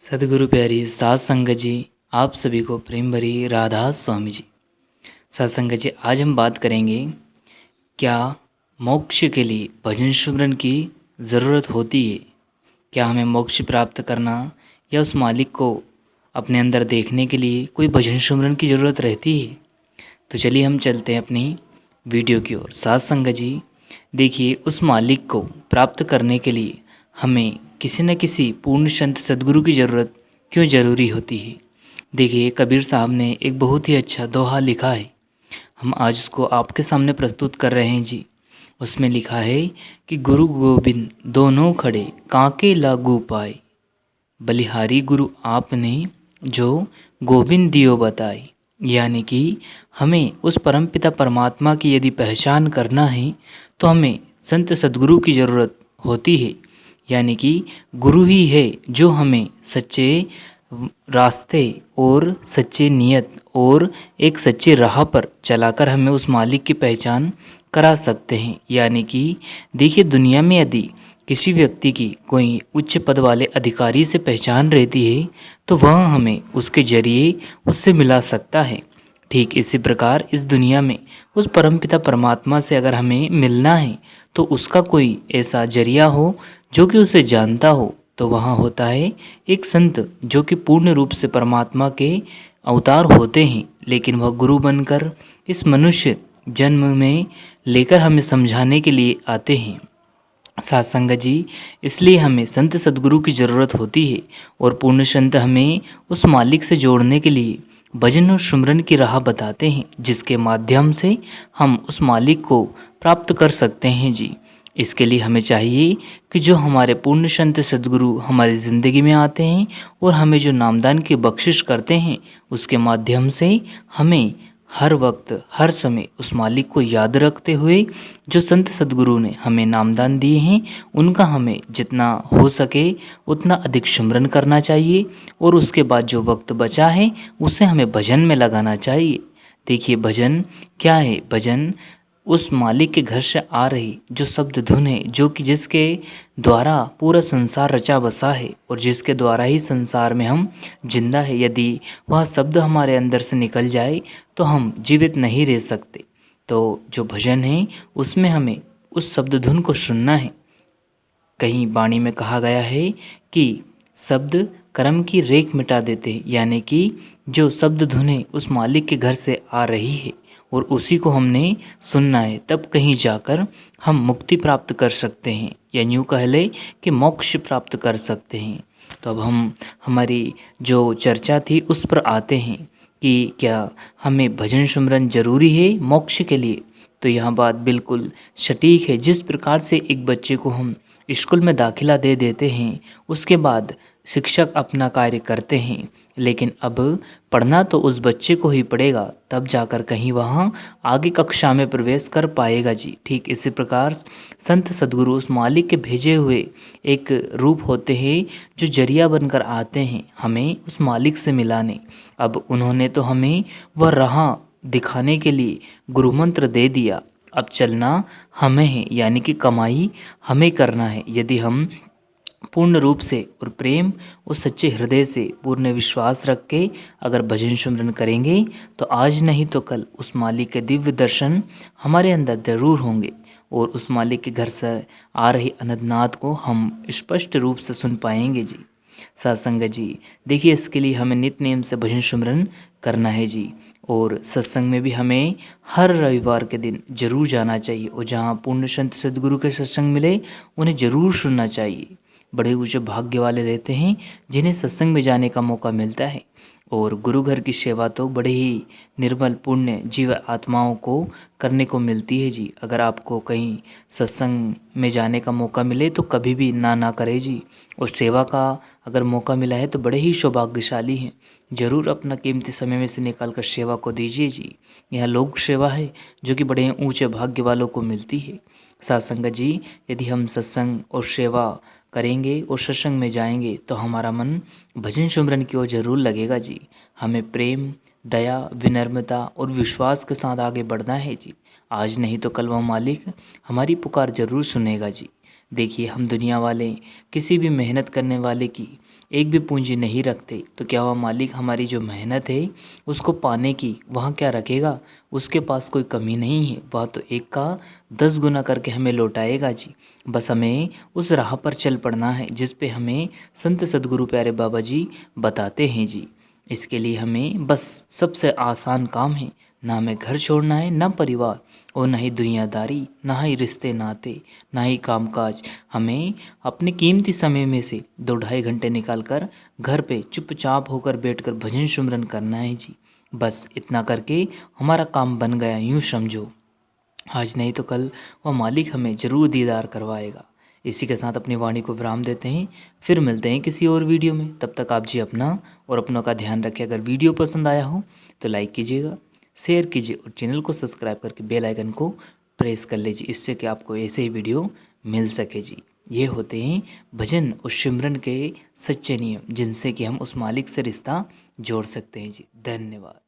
सदगुरु प्यारी सात संगत जी, आप सभी को प्रेम भरी राधा स्वामी जी। सात संगत जी, आज हम बात करेंगे क्या मोक्ष के लिए भजन सुमरन की ज़रूरत होती है। क्या हमें मोक्ष प्राप्त करना या उस मालिक को अपने अंदर देखने के लिए कोई भजन सुमरन की ज़रूरत रहती है। तो चलिए हम चलते हैं अपनी वीडियो की ओर। सात संगत जी, देखिए, उस मालिक को प्राप्त करने के लिए हमें किसी न किसी पूर्ण संत सदगुरु की ज़रूरत क्यों ज़रूरी होती है। देखिए, कबीर साहब ने एक बहुत ही अच्छा दोहा लिखा है, हम आज उसको आपके सामने प्रस्तुत कर रहे हैं जी। उसमें लिखा है कि गुरु गोविंद दोनों खड़े कांके लागू पाए, बलिहारी गुरु आपने जो गोविंद दियो बताई। यानी कि हमें उस परमपिता परमात्मा की यदि पहचान करना है तो हमें संत सदगुरु की ज़रूरत होती है। यानी कि गुरु ही है जो हमें सच्चे रास्ते और सच्चे नियत और एक सच्चे राह पर चलाकर हमें उस मालिक की पहचान करा सकते हैं। यानी कि देखिए, दुनिया में यदि किसी व्यक्ति की कोई उच्च पद वाले अधिकारी से पहचान रहती है तो वह हमें उसके जरिए उससे मिला सकता है। ठीक इसी प्रकार इस दुनिया में उस परमपिता परमात्मा से अगर हमें मिलना है तो उसका कोई ऐसा जरिया हो जो कि उसे जानता हो, तो वहाँ होता है एक संत जो कि पूर्ण रूप से परमात्मा के अवतार होते हैं, लेकिन वह गुरु बनकर इस मनुष्य जन्म में लेकर हमें समझाने के लिए आते हैं। सात संगत जी, इसलिए हमें संत सदगुरु की ज़रूरत होती है और पूर्ण संत हमें उस मालिक से जोड़ने के लिए भजन और सुमरन की राह बताते हैं, जिसके माध्यम से हम उस मालिक को प्राप्त कर सकते हैं जी। इसके लिए हमें चाहिए कि जो हमारे पूर्ण संत सदगुरु हमारी ज़िंदगी में आते हैं और हमें जो नामदान की बख्शिश करते हैं, उसके माध्यम से हमें हर वक्त हर समय उस मालिक को याद रखते हुए जो संत सदगुरु ने हमें नामदान दिए हैं उनका हमें जितना हो सके उतना अधिक सुमरन करना चाहिए और उसके बाद जो वक्त बचा है उसे हमें भजन में लगाना चाहिए। देखिए, भजन क्या है? भजन उस मालिक के घर से आ रही जो शब्द धुन है, जो कि जिसके द्वारा पूरा संसार रचा बसा है और जिसके द्वारा ही संसार में हम जिंदा है। यदि वह शब्द हमारे अंदर से निकल जाए तो हम जीवित नहीं रह सकते। तो जो भजन है उसमें हमें उस शब्द धुन को सुनना है। कहीं वाणी में कहा गया है कि शब्द कर्म की रेख मिटा देते हैं, यानी कि जो शब्द धुनें उस मालिक के घर से आ रही है और उसी को हमने सुनना है, तब कहीं जाकर हम मुक्ति प्राप्त कर सकते हैं, या यूँ कह ले कि मोक्ष प्राप्त कर सकते हैं। तो अब हम हमारी जो चर्चा थी उस पर आते हैं कि क्या हमें भजन सुमरन जरूरी है मोक्ष के लिए। तो यह बात बिल्कुल सटीक है। जिस प्रकार से एक बच्चे को हम स्कूल में दाखिला दे देते हैं, उसके बाद शिक्षक अपना कार्य करते हैं, लेकिन अब पढ़ना तो उस बच्चे को ही पड़ेगा, तब जाकर कहीं वहाँ आगे कक्षा में प्रवेश कर पाएगा जी। ठीक इसी प्रकार संत सदगुरु उस मालिक के भेजे हुए एक रूप होते हैं जो जरिया बनकर आते हैं हमें उस मालिक से मिलाने। अब उन्होंने तो हमें वह राह दिखाने के लिए गुरु मंत्र दे दिया, अब चलना हमें है, यानी कि कमाई हमें करना है। यदि हम पूर्ण रूप से और प्रेम और सच्चे हृदय से पूर्ण विश्वास रख के अगर भजन सुमरन करेंगे तो आज नहीं तो कल उस मालिक के दिव्य दर्शन हमारे अंदर जरूर होंगे और उस मालिक के घर से आ रही अनंतनाद को हम स्पष्ट रूप से सुन पाएंगे जी। सात संगत जी, देखिए, इसके लिए हमें नित्य नेम से भजन सुमरन करना है जी। और सत्संग में भी हमें हर रविवार के दिन जरूर जाना चाहिए और जहाँ पूर्ण संत सदगुरु के सत्संग मिले उन्हें जरूर सुनना चाहिए। बड़े ऊँचे भाग्य वाले रहते हैं जिन्हें सत्संग में जाने का मौका मिलता है। और गुरु घर की सेवा तो बड़े ही निर्मल पुण्य जीव आत्माओं को करने को मिलती है जी। अगर आपको कहीं सत्संग में जाने का मौका मिले तो कभी भी ना करें जी। और सेवा का अगर मौका मिला है तो बड़े ही सौभाग्यशाली हैं, ज़रूर अपना कीमती समय में से निकाल कर सेवा को दीजिए जी। यह लोक सेवा है जो कि बड़े ऊंचे भाग्य वालों को मिलती है। साथ संगत जी, यदि हम सत्संग और सेवा करेंगे और सत्संग में जाएंगे तो हमारा मन भजन सुमरन की ओर जरूर लगेगा जी। हमें प्रेम, दया, विनम्रता और विश्वास के साथ आगे बढ़ना है जी। आज नहीं तो कल वह मालिक हमारी पुकार जरूर सुनेगा जी। देखिए, हम दुनिया वाले किसी भी मेहनत करने वाले की एक भी पूंजी नहीं रखते तो क्या वह मालिक हमारी जो मेहनत है उसको पाने की वहाँ क्या रखेगा? उसके पास कोई कमी नहीं है, वह तो एक का 10 गुना करके हमें लौटाएगा जी। बस हमें उस राह पर चल पड़ना है जिस पे हमें संत सदगुरु प्यारे बाबा जी बताते हैं जी। इसके लिए हमें बस सबसे आसान काम है, ना हमें घर छोड़ना है, ना परिवार, और ना ही दुनियादारी, ना ही रिश्ते नाते, ना ही कामकाज। हमें अपने कीमती समय में से 2-2.5 घंटे निकाल कर घर पे चुपचाप होकर बैठकर भजन सुमरन करना है जी। बस इतना करके हमारा काम बन गया, यूँ समझो। आज नहीं तो कल वह मालिक हमें ज़रूर दीदार करवाएगा। इसी के साथ अपनी वाणी को विराम देते हैं, फिर मिलते हैं किसी और वीडियो में। तब तक आप जी अपना और अपनों का ध्यान रखें। अगर वीडियो पसंद आया हो तो लाइक कीजिएगा, शेयर कीजिए और चैनल को सब्सक्राइब करके बेल आइकन को प्रेस कर लीजिए, इससे कि आपको ऐसे ही वीडियो मिल सके जी। ये होते हैं भजन और सिमरन के सच्चे नियम, जिनसे कि हम उस मालिक से रिश्ता जोड़ सकते हैं जी। धन्यवाद।